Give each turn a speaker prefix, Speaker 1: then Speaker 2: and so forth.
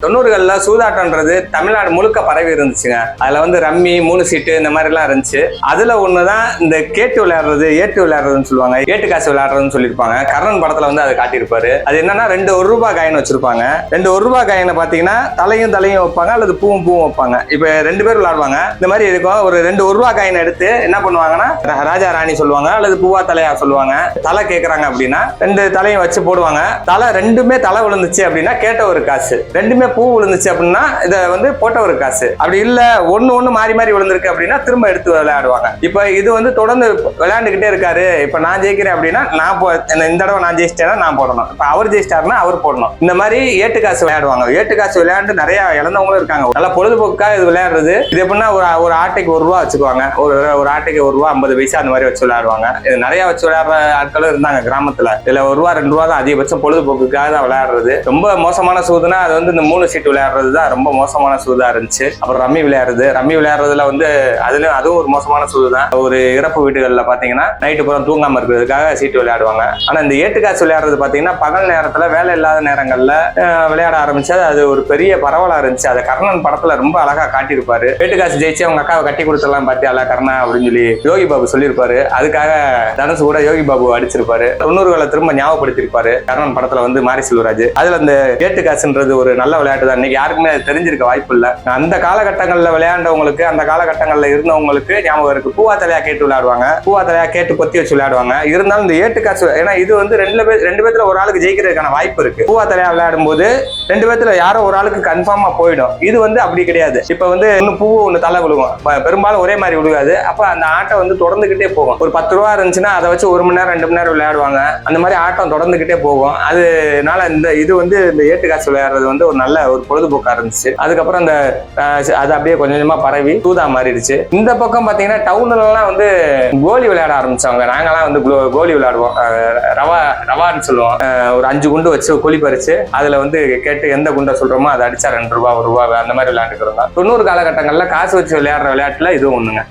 Speaker 1: 90களில் சூதாட்டம்ன்றது தமிழ்நாடு முழுக்க பரவி இருந்துச்சுங்க. அதுல வந்து ரம்மி, 3 சீட்டு இந்த மாதிரி எல்லாம் இருந்துச்சு. அதுல ஒண்ணுதான் இந்த கேட்டு விளையாடுறது, ஏட்டு விளையாடுறதுன்னு சொல்லுவாங்க. ஏட்டு காசு விளையாடுறதுன்னு சொல்லியிருப்பாங்க. கர்ணன் படத்துல வந்து அதை காட்டியிருப்பாரு. அது என்னன்னா 2 1 ரூபாய் காயின் வச்சிருப்பாங்க. 2 1 ரூபாய் காயினை பாத்தீங்கன்னா தலையும் வைப்பாங்க, அல்லது பூவும் வைப்பாங்க. இப்ப 2 பேர் விளையாடுவாங்க. இந்த மாதிரி இருக்கும். ஒரு 2 1 ரூபாய் காயின் எடுத்து என்ன பண்ணுவாங்கன்னா ராஜா ராணி சொல்லுவாங்க, அல்லது பூவா தலையா சொல்லுவாங்க. தலை கேட்கறாங்க அப்படின்னா 2 தலையும் வச்சு போடுவாங்க. தலை ரெண்டுமே தலை விழுந்துச்சு அப்படின்னா கேட்ட ஒரு காசு, ரெண்டுமே பூ விழுந்துச்சு அப்படின்னா இதை வந்து போட்ட ஒரு காசு. அப்படி இல்ல ஒண்ணு மாறி மாறி விழுந்திருக்கு அப்படின்னா திரும்ப எடுத்து விளையாடுவாங்க. இப்ப இது வந்து தொடர்ந்து விளையாண்டுகிட்டே இருக்காரு. இப்ப நான் ஜெயிக்கிறேன் அப்படின்னா இந்த தடவை நான் ஜெயிச்சிட்டேன்னா நான் போடணும். இப்ப அவர் ஜெயிச்சிட்டாருன்னா அவர் போடணும். இந்த மாதிரி ஏட்டு காசு விளையாடுவாங்க. ஏட்டு காசு விளையாண்டு நிறைய இழந்தவங்களும் இருக்காங்க. நல்ல பொழுதுபோக்காக இது விளையாடுறது. இது எப்படின்னா ஒரு ஆட்டைக்கு 1 ரூபா வச்சுக்குவாங்க. ஒரு ஆட்டைக்கு 1 ரூபா 50 பைசா அந்த மாதிரி வச்சு விளையாடுவாங்க. இது நிறைய வச்சு விளையாடுற ஆட்களும் இருந்தாங்க கிராமத்துல. இதுல 1 ரூபா 2 ரூபா தான் அதிகபட்சம் பொழுதுபோக்குக்காக தான் விளையாடுறது. ரொம்ப மோசமான சூதுனா அது வந்து இந்த 3 சீட்டு விளையாடுறது தான் ரொம்ப மோசமான சூதா இருந்துச்சு. அப்புறம் ரம்மி விளையாடுறதுல வந்து அதுவும் ஒரு மோசமான சூது தான். ஒரு இறப்பு வீடுகள்ல பாத்தீங்கன்னா நைட்டு பூரா தூங்காம இருக்கிறதுக்காக சீட்டு விளையாடுவாங்க. ஆனா இந்த ஏட்டு காசு விளையாடுறது பாத்தீங்கன்னா பகல் நேரத்துல வேலை இல்லாத நேரங்கள்ல விளையாட ஆரம்பிச்சு அது ஒரு பெரிய பரவலா இருந்துச்சு. அதை கர்ணன் படத்துல ரொம்ப அழகா காட்டியிருப்பாரு. ஏட்டு காசு ஜெயிச்சு அவங்க அக்காவை கட்டி கொடுத்துடலாம் பாத்தியா கர்ணா அப்படின்னு சொல்லி யோகி பாபு சொல்லியிருப்பாரு. அதுக்காக தனுஷ் கூட யோகி பாபு அடிச்சிருப்பாரு. 90களை திரும்ப ஞாபகப்படுத்திருப்பாரு கர்ணன் படத்துல வந்து மாரி செல்வராஜ். அதுல இந்த ஏட்டு காசுன்றது ஒரு நல்ல விளையாட்டு தான். இன்னைக்கு யாருக்குமே அது தெரிஞ்சிருக்க வாய்ப்பு இல்லை. அந்த காலகட்டங்கள்ல விளையாண்டவங்களுக்கு, அந்த காலகட்டங்கள்ல இருந்தவங்களுக்கு ஞாபகம் இருக்கு. பூவா தலையா கேட்டு விளையாடுவாங்க, பூவா தலையா கேட்டு கொத்தி வச்சு விளையாடுவாங்க. இருந்தாலும் இந்த ஏட்டு காசு, ஏன்னா இது வந்து 2 பேத்துல ஒரு ஆளுக்கு ஜெயிக்கிறதுக்கான வாய்ப்பு இருக்கு. பூவா தலையா விளையாடும் போது 2 பேத்துல யாரோ ஒரு ஆளுக்கு கன்ஃபார்மா போயிடும். இது வந்து அப்படி கிடையாது. இப்ப வந்து ஒன்னு பூ ஒன்னு தலை விழுவும், பெரும்பாலும் ஒரே மாதிரி விழுகாது. அப்ப அந்த ஆட்டம் வந்து தொடர்ந்துகிட்டே போகும். ஒரு 10 ரூபா இருந்துச்சுன்னா அதை வச்சு 1 மணி நேரம் 2 மணி நேரம் விளையாடுவாங்க. அந்த மாதிரி ஆட்டம் தொடர்ந்துகிட்டே போகும். அதனால இது வந்து இந்த ஏட்டு காசு விளையாடுறது வந்து ஒரு நல்ல ஒரு பொழுதுபோக்கா இருந்துச்சு. அதுக்கப்புறம் அது அப்படியே கொஞ்சமா பரவி தூதா மாறிடுச்சு. இந்த பக்கம் பாத்தீங்கன்னா டவுன்ல எல்லாம் வந்து கோலி விளையாட ஆரம்பிச்சாங்க. நாங்கெல்லாம் வந்து கோலி விளையாடுவோம். ரவான்னு சொல்லுவோம். ஒரு 5 குண்டு வச்சு குழி பறிச்சு அதுல வந்து கேட்டு எந்த குண்டை சொல்றோமோ அதை அடிச்சா 2 ரூபா 1 ரூபா அந்த மாதிரி விளையாண்டுக்கிறோம். 90 காலகட்டங்கள்ல காசு வச்சு விளையாடுற விளையாட்டுல இதுவும் ஒண்ணுங்க.